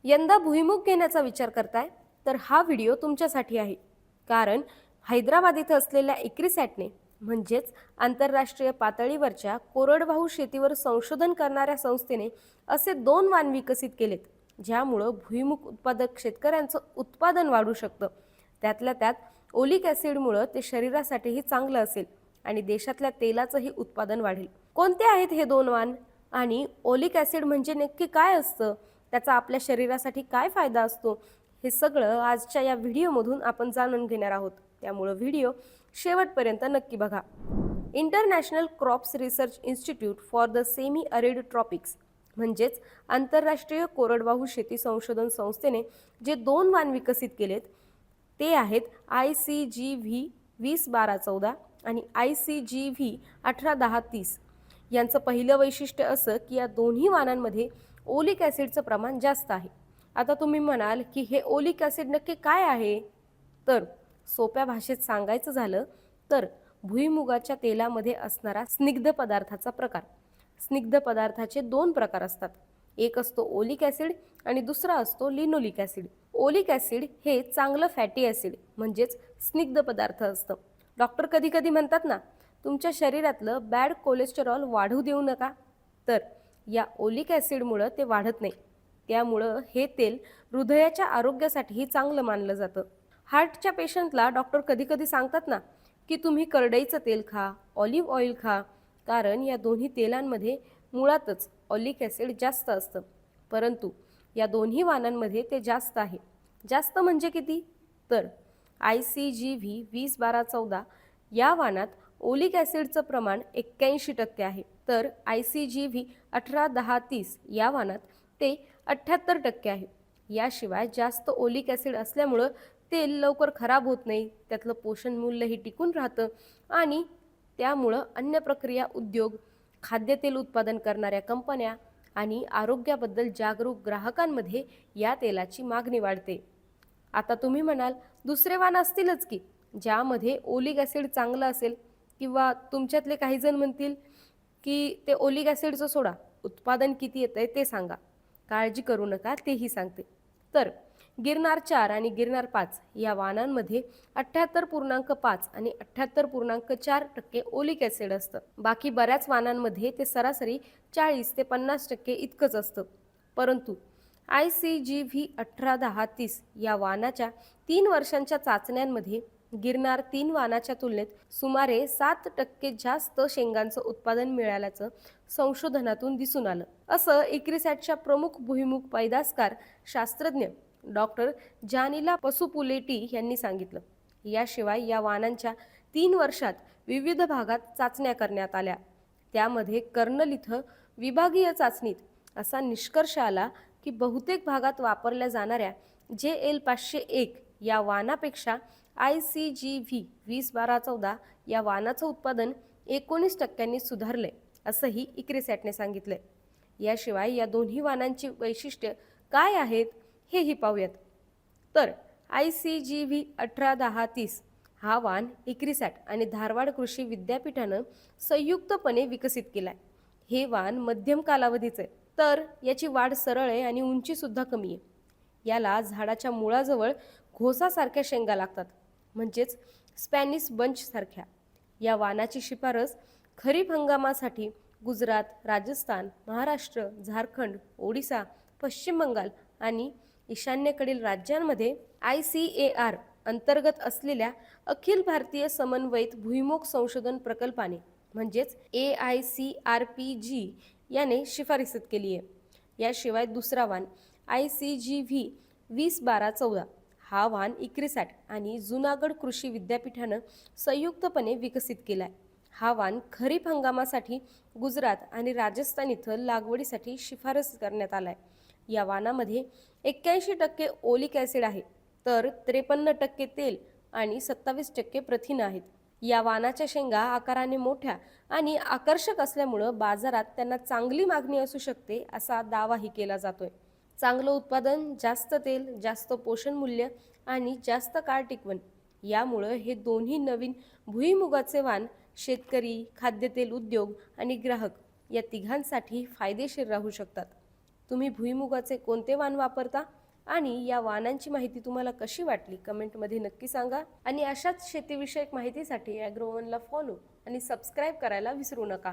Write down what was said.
यंदा भुईमुग घेण्याचा विचार करताय तर हा व्हिडिओ तुमच्यासाठी आहे. कारण हैदराबाद इथं असलेल्या इक्रिसॅटने म्हणजेच आंतरराष्ट्रीय पातळीवरच्या कोरडवाहू शेतीवर संशोधन करणाऱ्या संस्थेने असे 2 वाण विकसित केलेत, ज्यामुळं भुईमुग उत्पादक शेतकऱ्यांचं उत्पादन वाढू शकतं. त्यातल्या त्यात ओलिक ॲसिडमुळं ते शरीरासाठीही चांगलं असेल आणि देशातल्या तेलाचंही उत्पादन वाढेल. कोणते आहेत हे 2 वाण आणि ओलिक ॲसिड म्हणजे नक्की काय असतं, त्याचा आपल्या शरीरासाठी काय फायदा असतो, हे सगळं आजच्या या व्हिडिओमधून आपण जाणून घेणार आहोत. त्यामुळं व्हिडिओ शेवटपर्यंत नक्की बघा. International crops research institute for the semi arid tropics म्हणजेच आंतरराष्ट्रीय कोरडवाहू शेती संशोधन संस्थेने जे 2 वाण विकसित केलेत ते आहेत ICGV 2012-14 आणि ICGV 18-10-30. यांचं पहिलं वैशिष्ट्य असं की या दोन्ही वाणांमध्ये ओलिक ॲसिडचं प्रमाण जास्त आहे. आता तुम्ही म्हणाल की हे ओलिक ॲसिड नक्की काय आहे? तर सोप्या भाषेत सांगायचं झालं तर भुईमुगाच्या तेलामध्ये असणारा स्निग्ध पदार्थाचा प्रकार. स्निग्ध पदार्थाचे 2 प्रकार असतात. एक असतो ओलिक ॲसिड आणि दुसरा असतो लिनोलिक ॲसिड. ओलिक ॲसिड हे चांगलं फॅटी ॲसिड म्हणजेच स्निग्ध पदार्थ असतं. डॉक्टर कधी कधी म्हणतात ना, तुमच्या शरीरातलं बॅड कोलेस्टेरॉल वाढू देऊ नका, तर या ओलिक ॲसिडमुळं ते वाढत नाही. त्यामुळं हे तेल हृदयाच्या आरोग्यासाठीही चांगलं मानलं जातं. हार्टच्या पेशंटला डॉक्टर कधी कधी सांगतात ना की तुम्ही करडईचं तेल खा, ऑलिव्ह ऑइल खा, कारण या दोन्ही तेलांमध्ये मुळातच ऑलिक ॲसिड जास्त असतं. परंतु या दोन्ही वाणांमध्ये ते जास्त आहे. जास्त म्हणजे किती? तर ICGV 2012-14 या वाणात ओलिक ॲसिडचं प्रमाण 81% आहे, तर ICGV 18-10-30 या वाणात ते 78% आहे. याशिवाय जास्त ओलिक ॲसिड असल्यामुळं तेल लवकर खराब होत नाही, त्यातलं पोषण मूल्यही टिकून राहतं आणि त्यामुळं अन्न प्रक्रिया उद्योग, खाद्यतेल उत्पादन करणाऱ्या कंपन्या आणि आरोग्याबद्दल जागरूक ग्राहकांमध्ये या तेलाची मागणी वाढते. आता तुम्ही म्हणाल दुसरे वाण असतीलच की ज्यामध्ये ओलिक ॲसिड चांगलं असेल, किंवा तुमच्यातले काही जण म्हणतील की ते ओलिक ॲसिडचं सोडा, उत्पादन किती येतंय ते सांगा. काळजी करू नका, तेही सांगते. तर गिरनार 4 आणि गिरनार 5 या वाणांमध्ये 78.5 आणि 78.4% ओलिक ॲसिड असतं. बाकी बऱ्याच वाणांमध्ये ते सरासरी 40 ते 50% इतकंच असतं. परंतु ICGV 18-10-30 या वाणाच्या 3 वर्षांच्या चाचण्यांमध्ये गिरनार 3 वाणाच्या तुलनेत सुमारे 7% जास्त शेंगांचं उत्पादन मिळाल्याचं संशोधनातून दिसून आलं, असं इक्रिसॅटच्या प्रमुख भुईमुग पैदासकार शास्त्रज्ञ डॉक्टर जानिला पसुपुलेटी यांनी सांगितलं. याशिवाय या वाणांच्या 3 वर्षात विविध भागात चाचण्या करण्यात आल्या. त्यामध्ये कर्नल इथं विभागीय चाचणीत असा निष्कर्ष आला की बहुतेक भागात वापरल्या जाणाऱ्या JL 501 या वाणापेक्षा ICGV 2012-14 या वाणाचं उत्पादन 19% सुधारलंय, असंही इक्रिसॅटने सांगितलंय. याशिवाय या दोन्ही वाणांची वैशिष्ट्य काय आहेत हेही पाहूयात. तर ICGV 18-10-30 हा वाण इक्रिसॅट आणि धारवाड कृषी विद्यापीठानं संयुक्तपणे विकसित केलाय. हे वाण मध्यम कालावधीचं आहे, तर याची वाढ सरळ आहे आणि उंचीसुद्धा कमी आहे. याला झाडाच्या मुळाजवळ घोसासारख्या शेंगा लागतात, म्हणजेच स्पॅनिश बंच सारख्या. या वाणाची शिफारस खरीप हंगामासाठी गुजरात, राजस्थान, महाराष्ट्र, झारखंड, ओडिसा, पश्चिम बंगाल आणि ईशान्येकडील राज्यांमध्ये ICAR अंतर्गत असलेल्या अखिल भारतीय समन्वयित भुईमुग संशोधन प्रकल्पाने म्हणजेच AICRPG याने शिफारसीत केली आहे. याशिवाय दुसरा वाण ICGV 2012-14 हा वाण इक्रिसॅट आणि जुनागड कृषी विद्यापीठानं संयुक्तपणे विकसित केलाय. हा वाण खरीप हंगामासाठी गुजरात आणि राजस्थान इथं लागवडीसाठी शिफारस करण्यात आलाय. या वाणामध्ये 81% ओलिक ॲसिड आहे, तर 53% तेल आणि 27% प्रथिनं आहेत. या वाणाच्या शेंगा आकाराने मोठ्या आणि आकर्षक असल्यामुळं बाजारात त्यांना चांगली मागणी असू शकते, असा दावाही केला जातोय. चांगलं उत्पादन, जास्त तेल, जास्त पोषण मूल्य आणि जास्त काळ टिकवण, यामुळं हे दोन्ही नवीन भुईमुगाचे वाण शेतकरी, खाद्यतेल उद्योग आणि ग्राहक या तिघांसाठी फायदेशीर राहू शकतात. तुम्ही भुईमुगाचे कोणते वाण वापरता आणि या वाणांची माहिती तुम्हाला कशी वाटली कमेंटमध्ये नक्की सांगा. आणि अशाच शेतीविषयक माहितीसाठी ॲग्रोवनला फॉलो आणि सबस्क्राईब करायला विसरू नका.